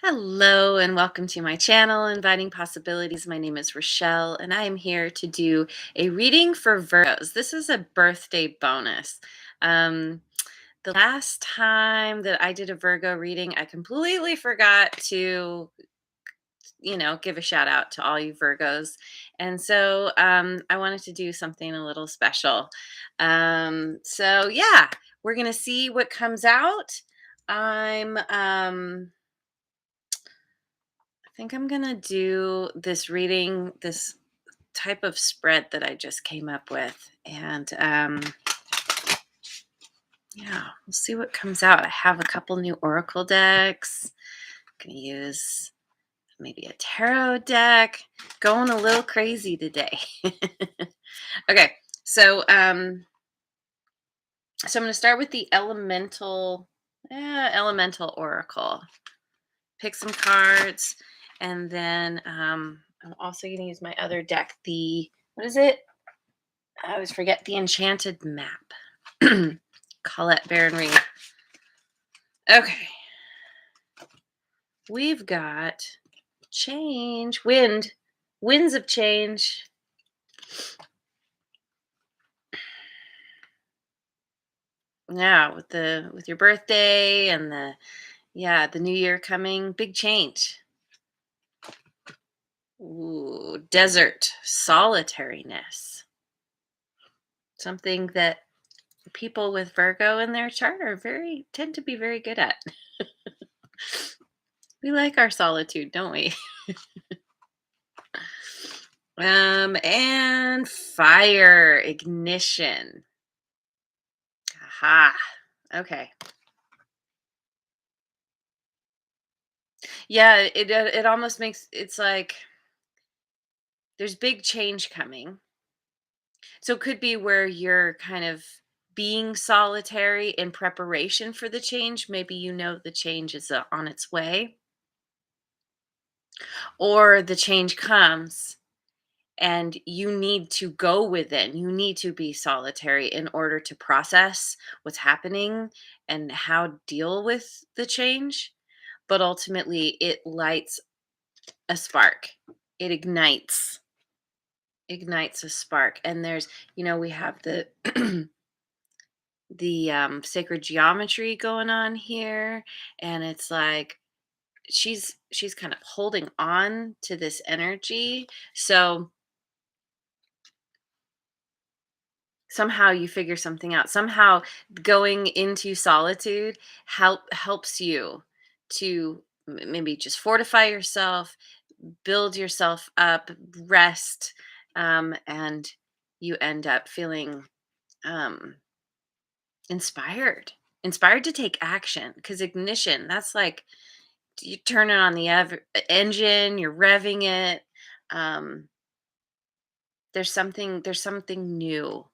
Hello and welcome to my channel, Inviting Possibilities. My name is Rochelle and I am here to do a reading for Virgos. This is a birthday bonus. Um, the last time that I did a Virgo reading, I completely forgot to, give a shout out to all you Virgos. And so I wanted to do something a little special. So we're going to see what comes out. I think I'm gonna do this reading, this type of spread that I just came up with. And yeah, we'll see what comes out. I have a couple new Oracle decks. I'm gonna use maybe a tarot deck. Going a little crazy today. Okay, so I'm gonna start with the elemental Oracle. Pick some cards, and then I'm also going to use my other deck. What is it? I always forget. The Enchanted Map. Colette Baron. Okay. We've got change, winds of change. Yeah, with your birthday and the new year coming, big change. Ooh, desert, solitariness. Something that people with Virgo in their chart tend to be very good at. We like our solitude, don't we? And fire, ignition. Aha. Okay. Yeah, it almost makes it's like there's big change coming. So it could be where you're kind of being solitary in preparation for the change. Maybe you know the change is on its way, or the change comes and you need to go within. You need to be solitary in order to process what's happening and how to deal with the change. But ultimately, it lights a spark. It ignites a spark. And we have the sacred geometry going on here, and it's like she's kind of holding on to this energy. So somehow you figure something out. Somehow going into solitude helps you to maybe just fortify yourself, build yourself up, rest, and you end up feeling um, inspired to take action. Because ignition, that's like you turn it on the engine, you're revving it. Um, there's something new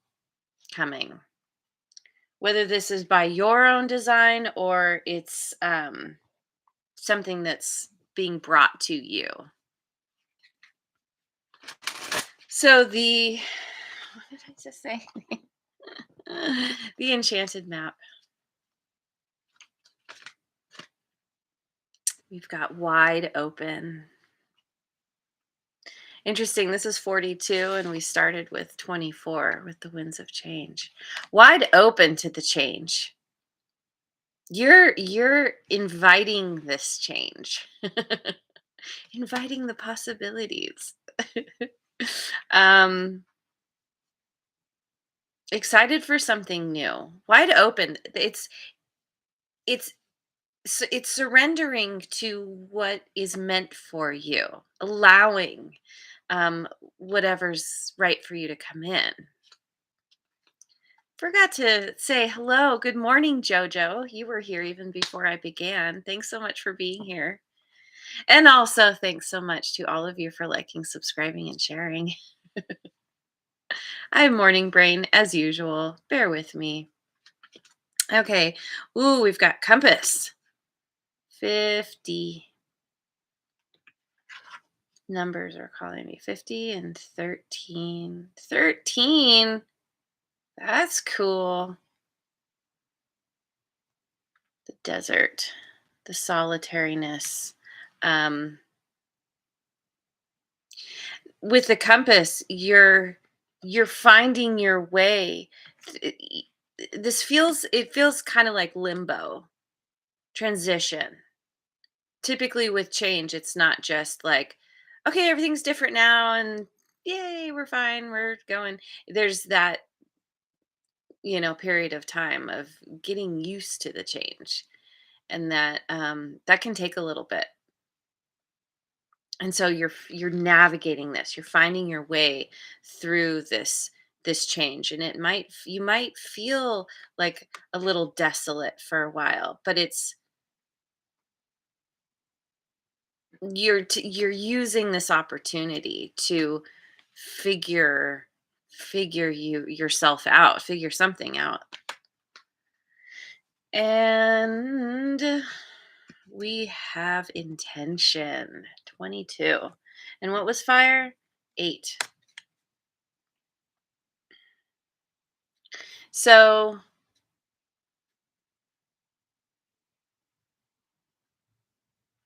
coming, whether this is by your own design or it's something that's being brought to you. So what did I just say? The Enchanted Map. We've got wide open. Interesting. This is 42, and we started with 24 with the winds of change. Wide open to the change. You're inviting this change. Inviting the possibilities. um Excited for something new. Wide open. It's surrendering to what is meant for you, allowing um whatever's right for you to come in. Forgot to say hello. Good morning, Jojo. You were here even before I began. Thanks so much for being here. And also, thanks so much to all of you for liking, subscribing, and sharing. I have morning brain as usual. Bear with me. Okay. Ooh, we've got compass. 50. Numbers are calling me 50 and 13. 13. That's cool. The desert, the solitariness. Um, with the compass, you're finding your way. This feels it feels kind of like limbo, transition. Typically with change, it's not just like, okay, everything's different now and yay, we're fine, we're going. There's that, period of time of getting used to the change, and that can take a little bit. And so you're navigating this, you're finding your way through this change, and you might feel like a little desolate for a while, but you're using this opportunity to figure yourself out, figure something out. And we have intention, 22. And what was fire? 8. So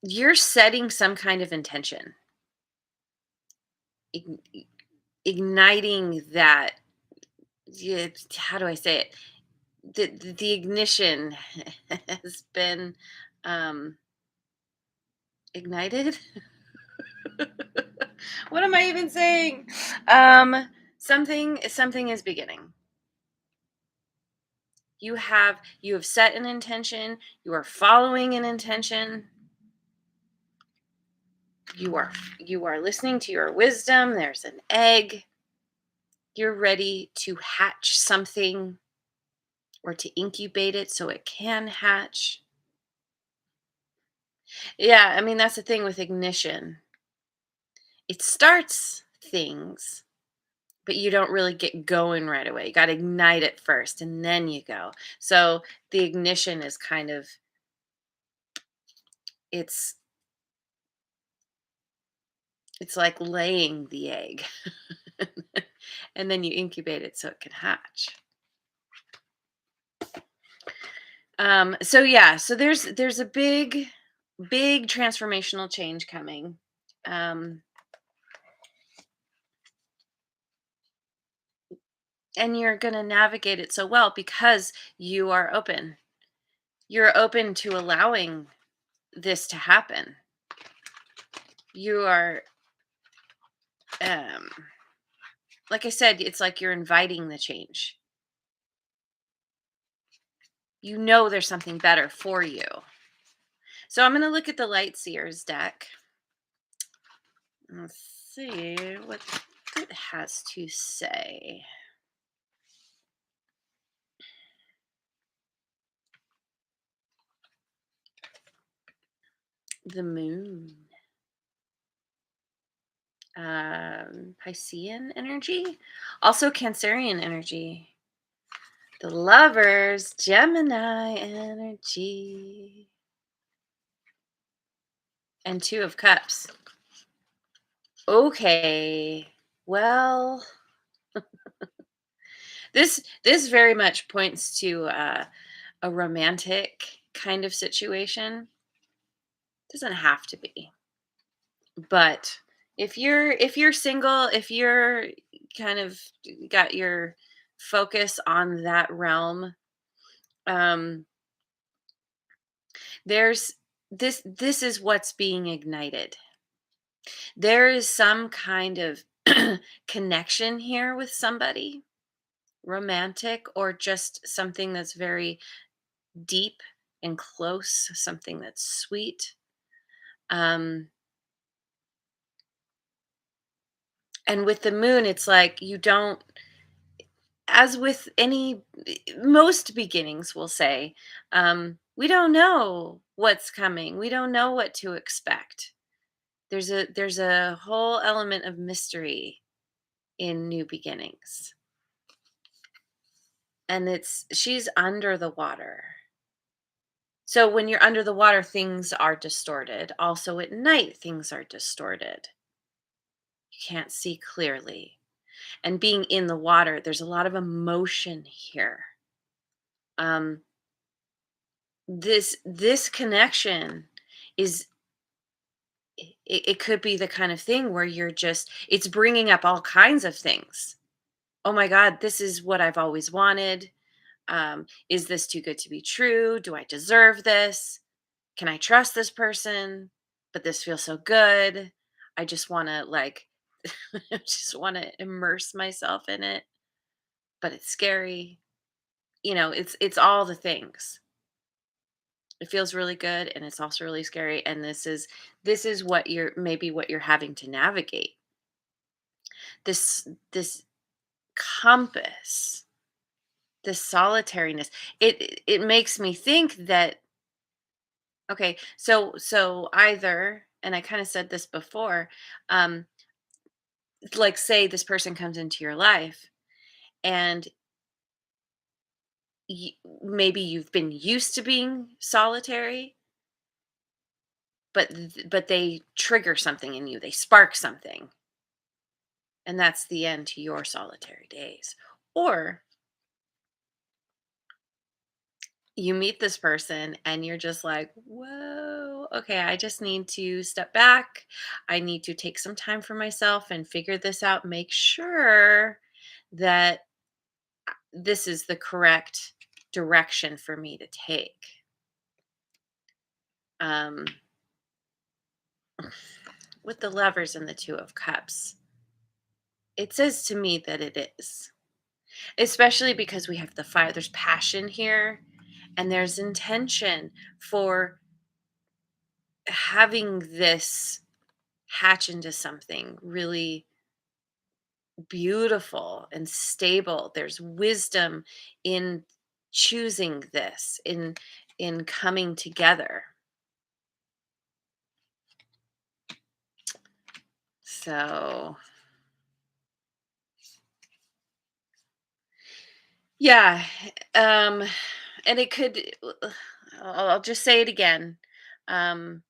you're setting some kind of intention, ign- igniting that. Yeah, how do I say it? The ignition has been um, ignited. What am I even saying? Something is beginning. You have set an intention. You are following an intention. You are listening to your wisdom. There's an egg. You're ready to hatch something or to incubate it so it can hatch. Yeah, I mean, that's the thing with ignition. It starts things, but you don't really get going right away. You got to ignite it first and then you go. So the ignition is kind of it's it's like laying the egg. And then you incubate it so it can hatch. So yeah, so there's a big transformational change coming. Um and you're going to navigate it so well because you are open. You're open to allowing this to happen. You are um like I said, it's like you're inviting the change. You know there's something better for you. So I'm going to look at the Light Seers deck. Let's see what it has to say. The moon. Piscean energy. Also Cancerian energy. The Lovers, Gemini energy. And Two of Cups. Okay. Well, this very much points to a romantic kind of situation. Doesn't have to be, but if you're single, if you're kind of got your focus on that realm, um, there's this is what's being ignited. There is some kind of connection here with somebody, romantic or just something that's very deep and close, something that's sweet. Um, and with the moon, it's like you don't, as with any, most beginnings, we'll say, we don't know what's coming. We don't know what to expect. There's a whole element of mystery in new beginnings. And she's under the water. So when you're under the water, things are distorted. Also at night, things are distorted. You can't see clearly. And being in the water, there's a lot of emotion here. Um, this connection is it could be the kind of thing where it's bringing up all kinds of things. Oh my God, this is what I've always wanted. Is this too good to be true? Do I deserve this? Can I trust this person? But this feels so good. I just want to I just want to immerse myself in it, but it's scary. It's all the things. It feels really good and it's also really scary, and this is what you're having to navigate. This compass, this solitariness. It makes me think that, okay, so either, and I kind of said this before, um like, say this person comes into your life, and maybe you've been used to being solitary, but they trigger something in you, they spark something, and that's the end to your solitary days. Or you meet this person and you're just like, whoa, okay, I just need to step back. I need to take some time for myself and figure this out, make sure that this is the correct direction for me to take. Um, with the lovers and the two of cups, it says to me that it is, especially because we have the fire. There's passion here, and there's intention for having this hatch into something really beautiful and stable. There's wisdom in choosing this, in coming together. So, yeah, um and it could, I'll just say it again. Um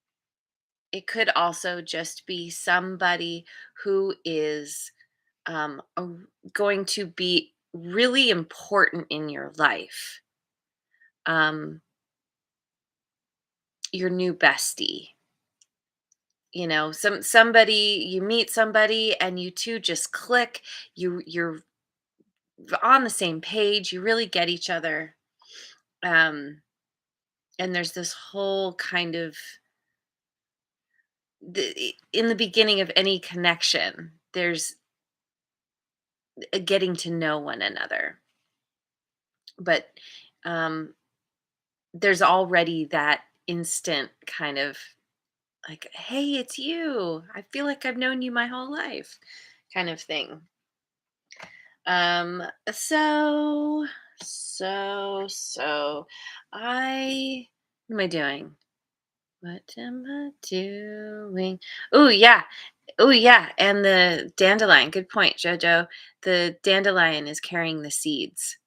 it could also just be somebody who is going to be really important in your life. Um your new bestie. Somebody, you meet somebody and you two just click. You're on the same page. You really get each other. Um and there's this whole kind of, in the beginning of any connection, there's a getting to know one another. But um there's already that instant kind of, like, hey, it's you. I feel like I've known you my whole life, kind of thing. So I what am I doing? What am I doing? Oh yeah. Oh yeah. And the dandelion, good point, Jojo. The dandelion is carrying the seeds.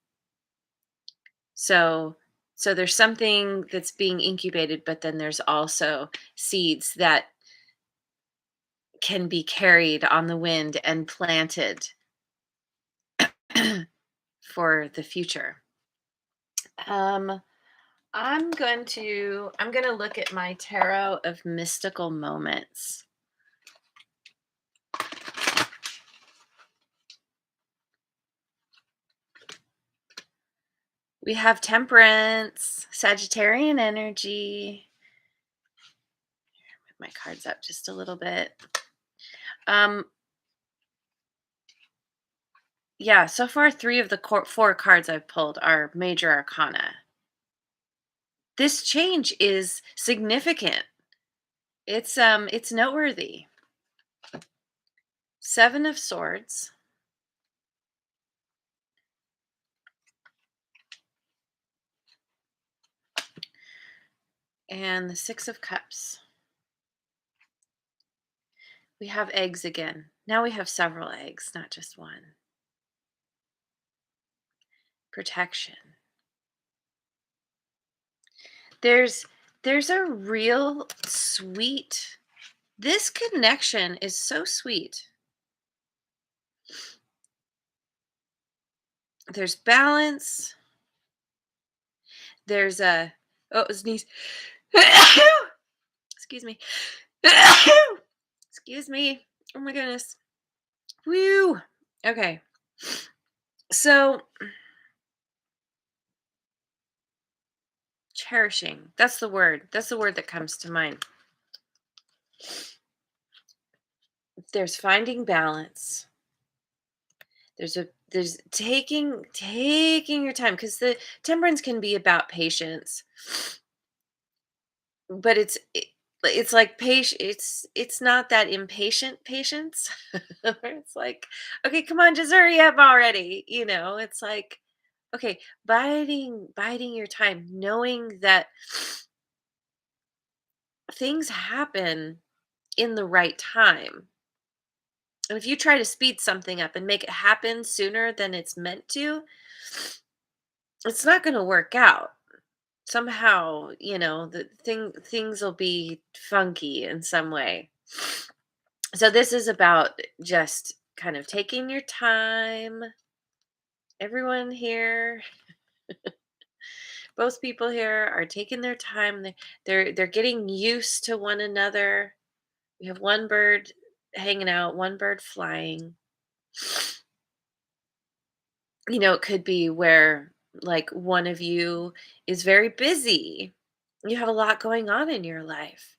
So there's something that's being incubated, but then there's also seeds that can be carried on the wind and planted for the future. Um I'm going to look at my tarot of mystical moments. We have Temperance, Sagittarian energy. Move my cards up just a little bit. Um yeah, so far 3 of the 4 cards I've pulled are major arcana. This change is significant. It's noteworthy. 7 of swords and the 6 of cups. We have eggs again. Now we have several eggs, not just one. Protection. There's there's a real sweet, this connection is so sweet. There's balance. There's a, oh, it was sneeze. Excuse me. Excuse me. Oh my goodness. Woo. Okay. So, cherishing. That's the word. That's the word that comes to mind. There's finding balance. There's taking your time, because the temperance can be about patience, but it's like patient. It's not that impatient patience. Where it's like, okay, come on, just hurry up already. It's like, okay, biding your time, knowing that things happen in the right time. And if you try to speed something up and make it happen sooner than it's meant to, it's not going to work out. Somehow, the things will be funky in some way. So this is about just kind of taking your time. Everyone here, both people here are taking their time. They're getting used to one another. We have one bird hanging out, one bird flying. It could be where, like, one of you is very busy. You have a lot going on in your life.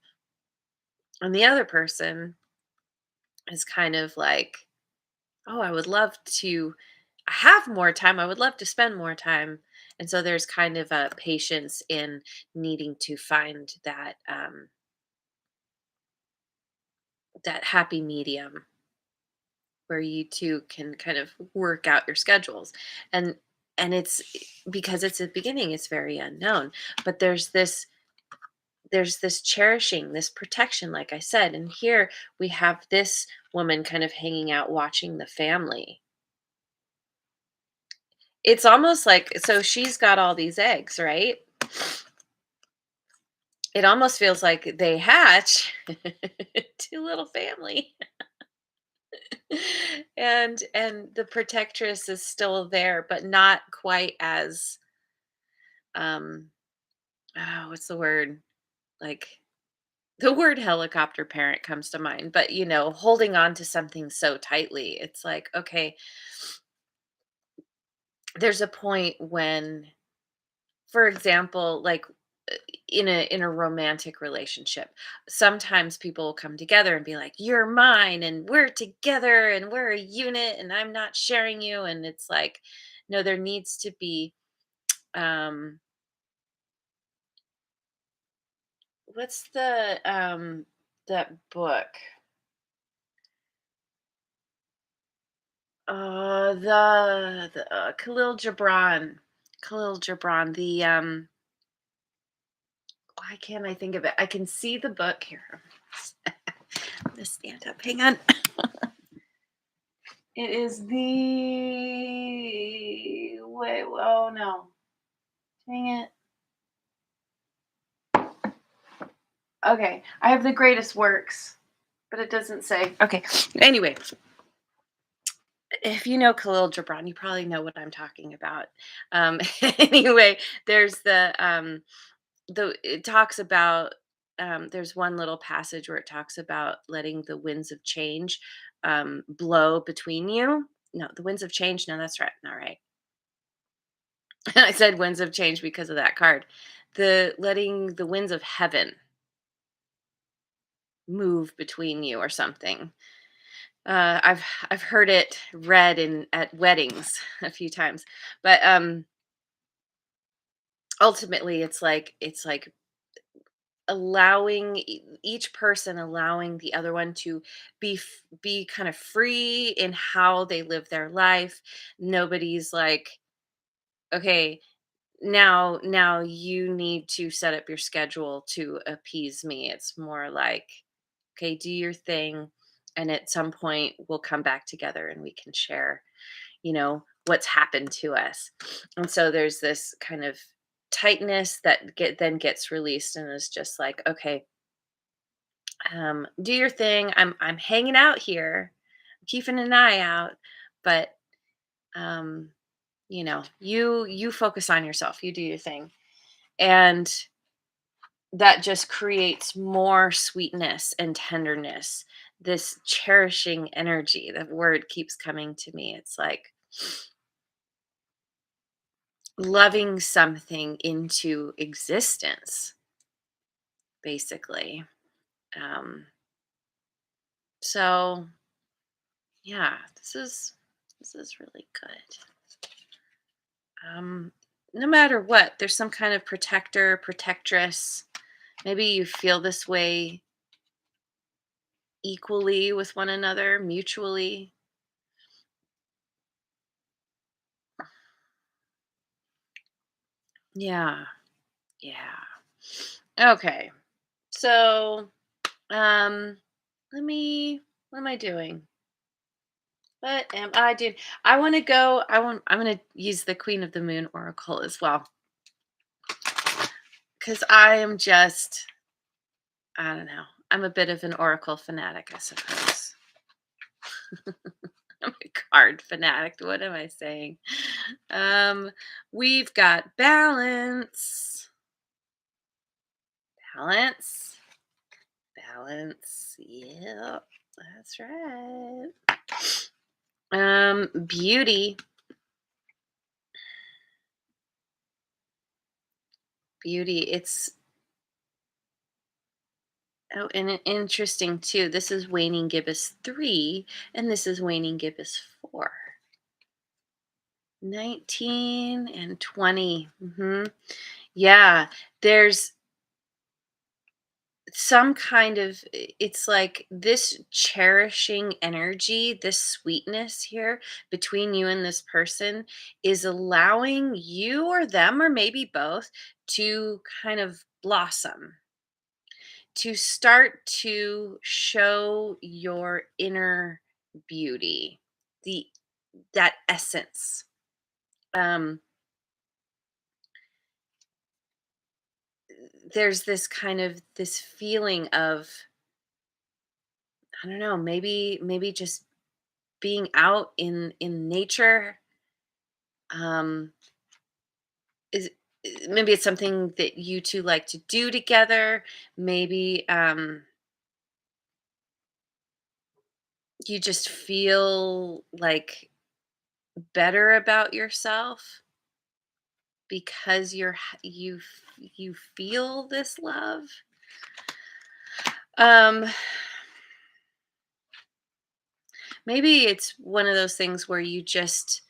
And the other person is kind of like, oh, I would love to have more time. I would love to spend more time. And so there's kind of a patience in needing to find that happy medium where you two can kind of work out your schedules. And it's because it's at the beginning, it's very unknown. But there's this cherishing, this protection, like I said. And here we have this woman kind of hanging out watching the family. It's almost like, so she's got all these eggs, right? It almost feels like they hatch to little family. And the protectress is still there, but not quite as um what's the word? Like, the word helicopter parent comes to mind, but holding on to something so tightly. It's like, okay, there's a point when, for example, like, in a romantic relationship, sometimes people will come together and be like, you're mine and we're together and we're a unit and I'm not sharing you. And it's like, no, there needs to be, um what's that book, Khalil Gibran, why can't I think of it? I can see the book here. I'm gonna stand up. Hang on. It is the wait. Oh no! Dang it. Okay, I have the greatest works, but it doesn't say. Okay. Anyway, if you know Khalil Gibran, you probably know what I'm talking about. Anyway, there's it talks about, there's one little passage where it talks about letting the winds of change blow between you. No, the winds of change. No, that's right. Not right. I said winds of change because of that card. The letting the winds of heaven move between you or something. I've heard it read in at weddings a few times, but ultimately it's like allowing each person, allowing the other one to be kind of free in how they live their life. Nobody's like, okay, now you need to set up your schedule to appease me. It's more like, okay, do your thing, and at some point we'll come back together and we can share what's happened to us. And so there's this kind of tightness that then gets released, and is just like, okay, do your thing. I'm hanging out here, keeping an eye out, but um you focus on yourself, you do your thing. And that just creates more sweetness and tenderness. This cherishing energy, the word keeps coming to me. It's like loving something into existence, basically. Um, so yeah, this is really good. Um, no matter what, there's some kind of protector, protectress. Maybe you feel this way equally with one another, mutually. Yeah, yeah. Okay. So, um, let me. What am I doing? What am I doing? I want to go. I'm going to use the Queen of the Moon Oracle as well, because I am just. I don't know. I'm a bit of an Oracle fanatic, I suppose. I'm a card fanatic. What am I saying? Um, we've got balance, balance, balance. Yep, that's right. Beauty, beauty. It's and interesting too. This is waning gibbous 3, and this is waning gibbous 4. 19 and 20. Yeah, there's some kind of it's like this cherishing energy, this sweetness here between you and this person is allowing you or them or maybe both to kind of blossom, to start to show your inner beauty, the that essence. Um there's this kind of this feeling of, I don't know, maybe just being out in nature, um is maybe it's something that you two like to do together. Maybe you just feel like better about yourself because you feel this love. um Maybe it's one of those things where you just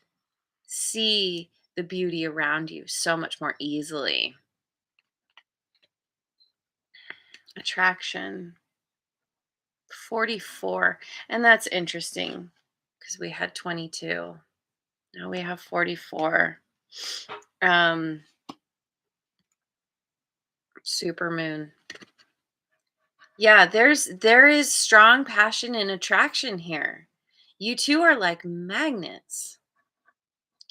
see the beauty around you so much more easily. Attraction 44. And that's interesting because we had 22. Now we have 44. Um, super moon. Yeah, there is strong passion and attraction here. You two are like magnets.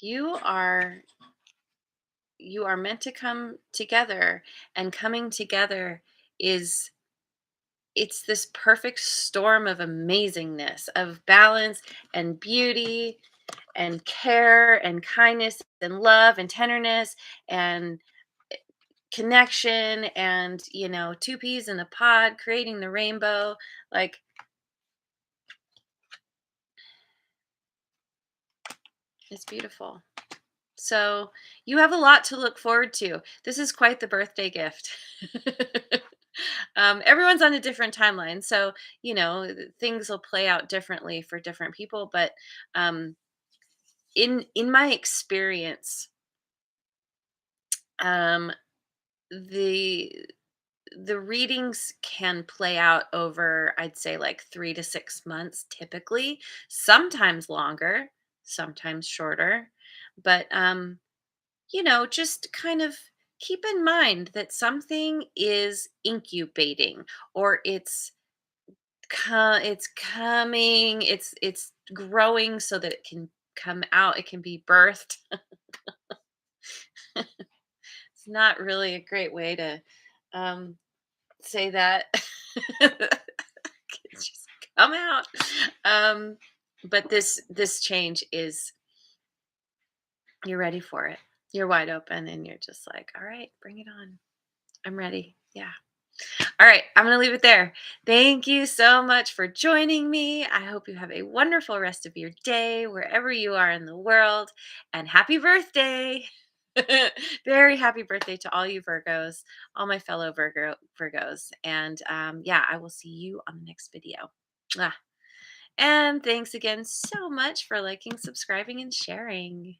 You are you are meant to come together, and coming together is it's this perfect storm of amazingness, of balance and beauty and care and kindness and love and tenderness and connection and, two peas in a pod creating the rainbow. Like, it's beautiful. So you have a lot to look forward to. This is quite the birthday gift. Everyone's on a different timeline, so things will play out differently for different people. But um, in my experience, um, the the readings can play out over, I'd say, like 3 to 6 months, typically. Sometimes longer, sometimes shorter. But just kind of keep in mind that something is incubating, or it's coming, it's growing so that it can come out, it can be birthed. It's not really a great way to um, say that. It's just come out. Um, but this change is, you're ready for it. You're wide open and you're just like, all right, bring it on. I'm ready. Yeah. All right, I'm going to leave it there. Thank you so much for joining me. I hope you have a wonderful rest of your day wherever you are in the world. And happy birthday! Very happy birthday to all you Virgos, all my fellow Virgos. And yeah, I will see you on the next video. Ah, and thanks again so much for liking, subscribing, and sharing.